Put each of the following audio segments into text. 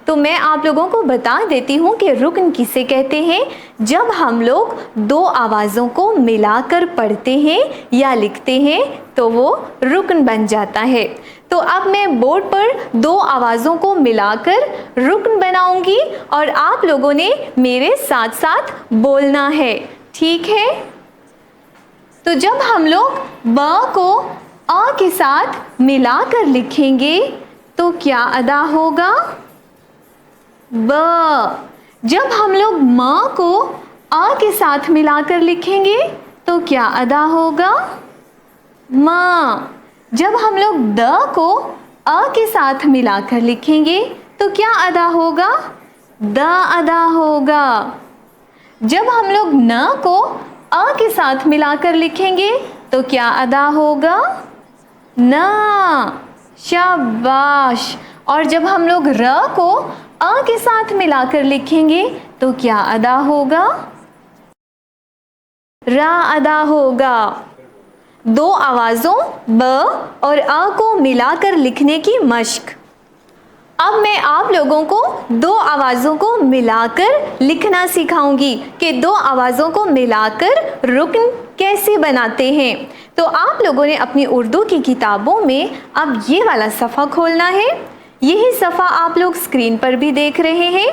तो मैं आप लोगों को बता देती हूँ कि रुकन किसे कहते हैं। जब हम लोग दो आवाज़ों को मिलाकर पढ़ते हैं या लिखते हैं तो वो रुकन बन जाता है। तो अब मैं बोर्ड पर दो आवाज़ों को मिलाकर रुकन बनाऊंगी और आप लोगों ने मेरे साथ साथ बोलना है, ठीक है? तो जब हम लोग ब को अ के साथ मिलाकर लिखेंगे तो क्या अदा होगा? ब। जब हम लोग म को अ के साथ मिलाकर लिखेंगे तो क्या अदा होगा? म। जब हम लोग द को अ के साथ मिलाकर लिखेंगे तो क्या अदा होगा? द अदा होगा। जब हम लोग न को अ के साथ मिलाकर लिखेंगे तो क्या अदा होगा? न। शाबाश। और जब हम लोग र को अ के साथ मिलाकर लिखेंगे तो क्या अदा होगा? रा अदा होगा। दो आवाज़ों ब और अ को मिलाकर लिखने की मश्क। अब मैं आप लोगों को दो आवाज़ों को मिलाकर लिखना सिखाऊंगी कि दो आवाज़ों को मिलाकर रुकन कैसे बनाते हैं। तो आप लोगों ने अपनी उर्दू की किताबों में अब ये वाला सफ़ा खोलना है। यही सफ़ा आप लोग स्क्रीन पर भी देख रहे हैं।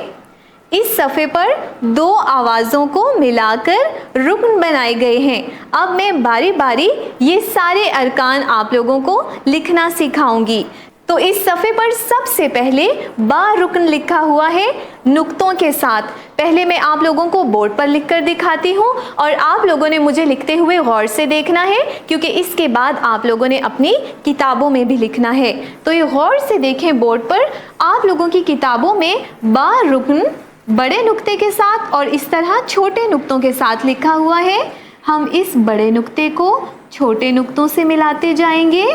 इस सफ़े पर दो आवाज़ों को मिलाकर रुकन बनाए गए हैं। अब मैं बारी बारी ये सारे अरकान आप लोगों को लिखना सिखाऊंगी। तो इस सफ़े पर सबसे पहले बा रुकन लिखा हुआ है नुक्तों के साथ। पहले मैं आप लोगों को बोर्ड पर लिखकर दिखाती हूँ और आप लोगों ने मुझे लिखते हुए गौर से देखना है, क्योंकि इसके बाद आप लोगों ने अपनी किताबों में भी लिखना है। तो ये गौर से देखें बोर्ड पर, आप लोगों की किताबों में बा रुकन बड़े नुक्ते के साथ और इस तरह छोटे नुक्तों के साथ लिखा हुआ है। हम इस बड़े नुक्ते को छोटे नुक्तों से मिलाते जाएंगे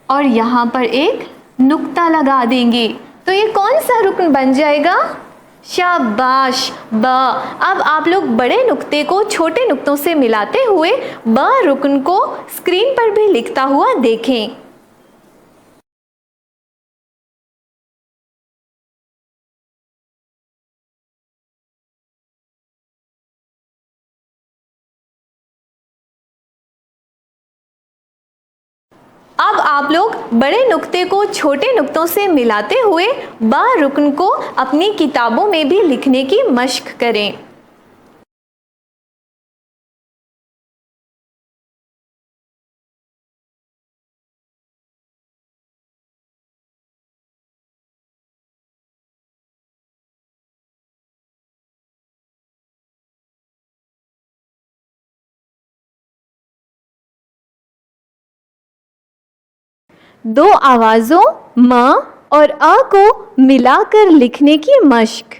और यहाँ पर एक नुक्ता लगा देंगे। तो ये कौन सा रुकन बन जाएगा? शाबाश, ब। अब आप लोग बड़े नुक्ते को छोटे नुक्तों से मिलाते हुए ब रुकन को स्क्रीन पर भी लिखता हुआ देखें। अब आप लोग बड़े नुक्ते को छोटे नुक्तों से मिलाते हुए बा रुकन को अपनी किताबों में भी लिखने की मश्क करें। दो आवाज़ों म और अ को मिलाकर लिखने की मश्क।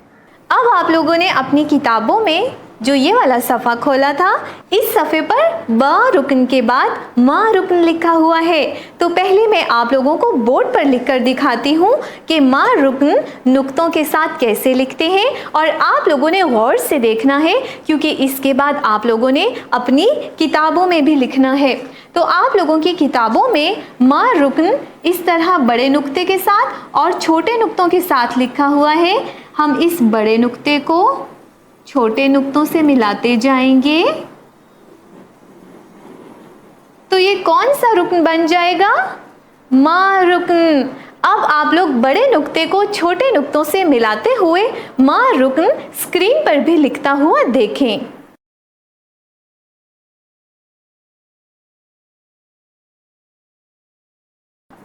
अब आप लोगों ने अपनी किताबों में जो ये वाला सफ़ा खोला था, इस सफ़े पर ब रुकन के बाद म रुकन लिखा हुआ है। तो पहले मैं आप लोगों को बोर्ड पर लिखकर दिखाती हूँ कि म रुकन नुक्तों के साथ कैसे लिखते हैं और आप लोगों ने गौर से देखना है, क्योंकि इसके बाद आप लोगों ने अपनी किताबों में भी लिखना है। तो आप लोगों की किताबों में म रुकन इस तरह बड़े नुक्ते के साथ और छोटे नुक्तों के साथ लिखा हुआ है। हम इस बड़े नुक्ते को छोटे नुक्तों से मिलाते जाएंगे तो ये कौन सा रुकन बन जाएगा? म रुकन। अब आप लोग बड़े नुक्ते को छोटे नुक्तों से मिलाते हुए म रुकन स्क्रीन पर भी लिखता हुआ देखें।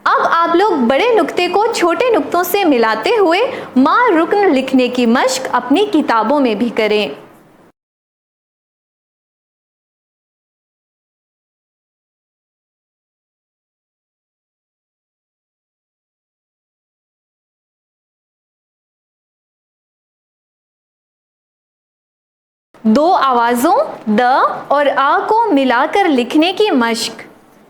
अब आप लोग बड़े नुक्ते को छोटे नुक्तों से मिलाते हुए म रुकन लिखने की मश्क अपनी किताबों में भी करें। दो आवाज़ों द और आ को मिलाकर लिखने की मश्क।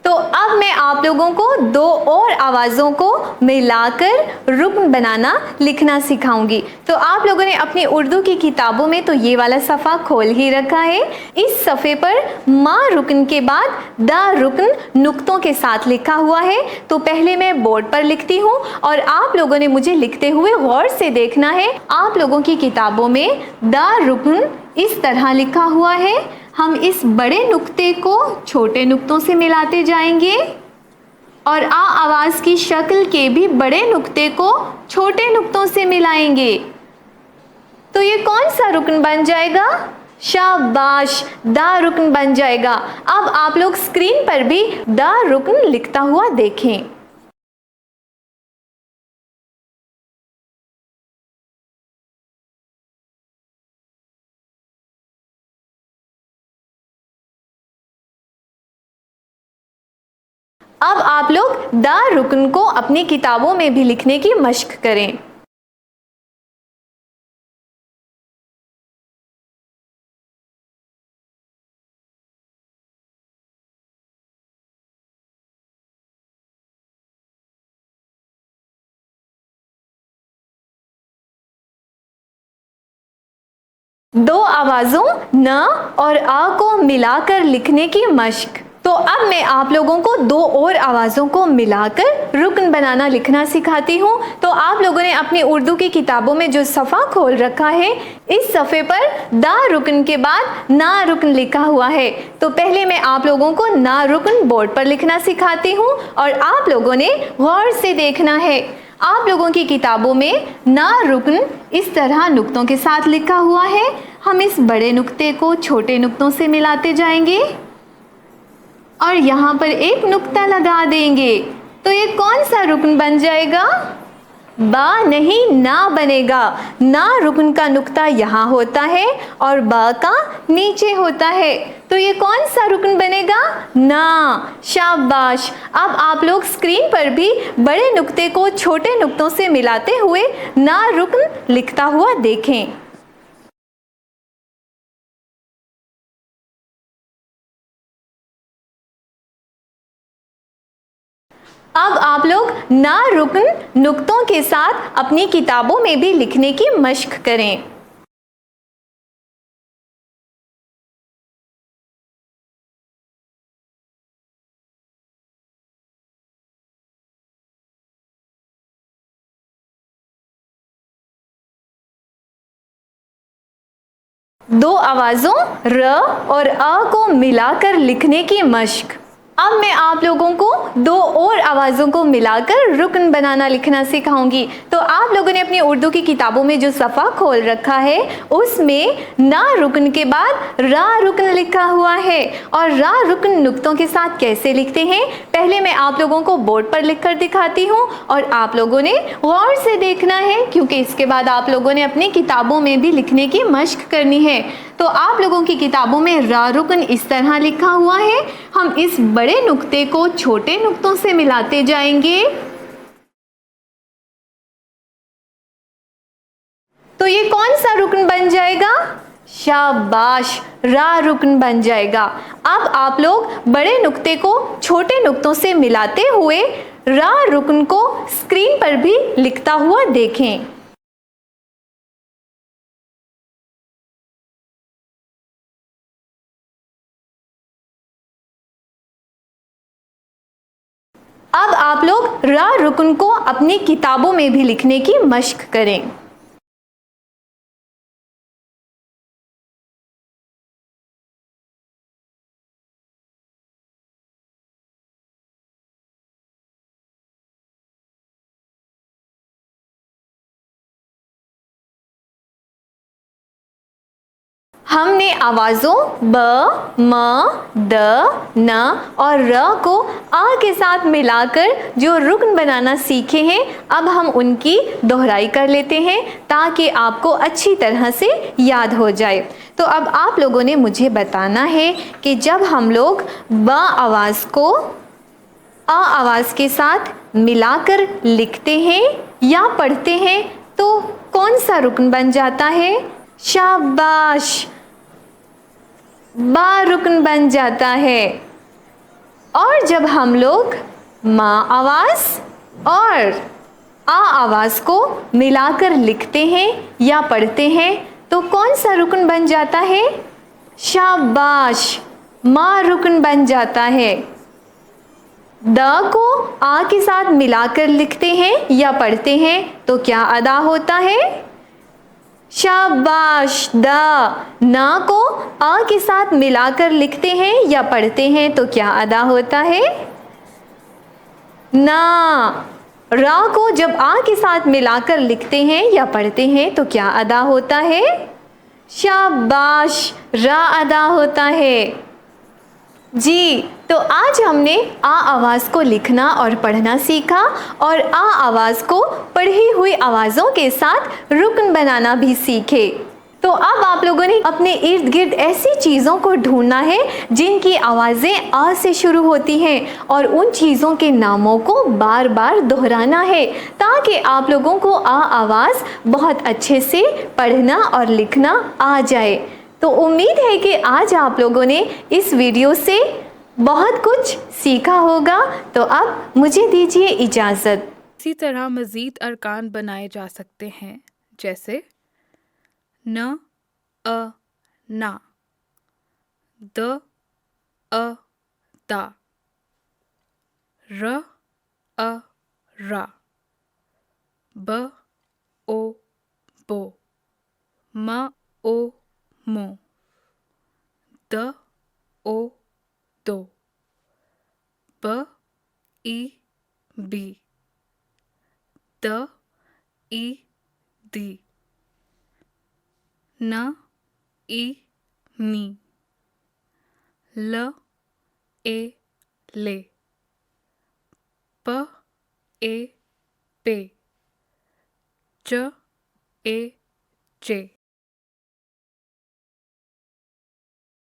तो अब मैं आप लोगों को दो और आवाज़ों को मिलाकर रुकन बनाना लिखना सिखाऊंगी। तो आप लोगों ने अपनी उर्दू की किताबों में तो ये वाला सफ़ा खोल ही रखा है। इस सफ़े पर माँ रुकन के बाद दा रुकन नुक्तों के साथ लिखा हुआ है। तो पहले मैं बोर्ड पर लिखती हूँ और आप लोगों ने मुझे लिखते हुए गौर से देखना है। आप लोगों की किताबों में दा रुकन इस तरह लिखा हुआ है। हम इस बड़े नुक्ते को छोटे नुक्तों से मिलाते जाएंगे और आ आवाज़ की शक्ल के भी बड़े नुक्ते को छोटे नुक्तों से मिलाएंगे। तो ये कौन सा रुकन बन जाएगा? शाबाश, दा रुकन बन जाएगा। अब आप लोग स्क्रीन पर भी दा रुकन लिखता हुआ देखें। अब आप लोग दा रुकन को अपनी किताबों में भी लिखने की मश्क करें। दो आवाज़ों न और आ को मिलाकर लिखने की मश्क। तो अब मैं आप लोगों को दो और आवाज़ों को मिलाकर रुकन बनाना लिखना सिखाती हूँ। तो आप लोगों ने अपनी उर्दू की किताबों में जो सफ़ा खोल रखा है, इस सफ़े पर दा रुकन के बाद ना रुकन लिखा हुआ है। तो पहले मैं आप लोगों को ना रुकन बोर्ड पर लिखना सिखाती हूँ और आप लोगों ने गौर से देखना है। आप लोगों की किताबों में ना रुकन इस तरह नुक्तों के साथ लिखा हुआ है। हम इस बड़े नुक्ते को छोटे नुक्तों से मिलाते जाएंगे और यहाँ पर एक नुक्ता लगा देंगे। तो ये कौन सा रुकन बन जाएगा? बा नहीं, ना बनेगा। ना रुकन का नुक्ता यहाँ होता है और बा का नीचे होता है। तो ये कौन सा रुकन बनेगा? ना। शाबाश। अब आप लोग स्क्रीन पर भी बड़े नुक्ते को छोटे नुक्तों से मिलाते हुए ना रुकन लिखता हुआ देखें। अब आप लोग ना रुकन नुक्तों के साथ अपनी किताबों में भी लिखने की मश्क करें। दो आवाज़ों र और अ को मिलाकर लिखने की मश्क। अब मैं आप लोगों को दो और आवाज़ों को मिलाकर रुकन बनाना लिखना सिखाऊंगी। तो आप लोगों ने अपनी उर्दू की किताबों में जो सफ़ा खोल रखा है, उसमें ना रुकन के बाद रा रुकन लिखा हुआ है। और रा रुकन नुक्तों के साथ कैसे लिखते हैं, पहले मैं आप लोगों को बोर्ड पर लिखकर दिखाती हूँ और आप लोगों ने गौर से देखना है, क्योंकि इसके बाद आप लोगों ने अपनी किताबों में भी लिखने की मश्क करनी है। तो आप लोगों की किताबों में रा रुकन इस तरह लिखा हुआ है। हम इस बड़े नुक्ते को छोटे नुक्तों से मिलाते जाएंगे। तो ये कौन सा रुकन बन जाएगा? शाबाश, रा रुकन बन जाएगा। अब आप लोग बड़े नुक्ते को छोटे नुक्तों से मिलाते हुए रा रुकन को स्क्रीन पर भी लिखता हुआ देखें। अब आप लोग रा रुकन को अपनी किताबों में भी लिखने की मश्क करें। हमने आवाज़ों ब, म, द, न और र को आ के साथ मिलाकर जो रुकन बनाना सीखे हैं, अब हम उनकी दोहराई कर लेते हैं ताकि आपको अच्छी तरह से याद हो जाए। तो अब आप लोगों ने मुझे बताना है कि जब हम लोग ब आवाज़ को आ आवाज़ के साथ मिलाकर लिखते हैं या पढ़ते हैं तो कौन सा रुकन बन जाता है? शाबाश, बा रुकन बन जाता है। और जब हम लोग माँ आवाज़ और आ आवाज़ को मिलाकर लिखते हैं या पढ़ते हैं तो कौन सा रुकन बन जाता है? शाबाश, माँ रुकन बन जाता है। द को आ के साथ मिलाकर लिखते हैं या पढ़ते हैं तो क्या अदा होता है? शाबाश, द। ना को आ के साथ मिलाकर लिखते हैं या पढ़ते हैं तो क्या अदा होता है? ना। रा को जब आ के साथ मिलाकर लिखते हैं या पढ़ते हैं तो क्या अदा होता है? शाबाश, रा अदा होता है। जी, तो आज हमने आ आवाज़ को लिखना और पढ़ना सीखा और आ आवाज़ को पढ़ी हुई आवाज़ों के साथ रुकन बनाना भी सीखे। तो अब आप लोगों ने अपने इर्द गिर्द ऐसी चीज़ों को ढूंढना है जिनकी आवाज़ें आ से शुरू होती हैं और उन चीज़ों के नामों को बार बार दोहराना है ताकि आप लोगों को आ आवाज़ बहुत अच्छे से पढ़ना और लिखना आ जाए। तो उम्मीद है कि आज आप लोगों ने इस वीडियो से बहुत कुछ सीखा होगा। तो अब मुझे दीजिए इजाज़त। इसी तरह मज़ीद अरकान बनाए जा सकते हैं, जैसे न, अ, ना, द, अ, दा, र, अ, रा, ब, ओ, बो, म, ओ, मो, द, ओ, दो, ब, ई, बी, द, ई, दी, न, ई, नी, ल, ए, ले, प, ए, पे, च, ए, चे,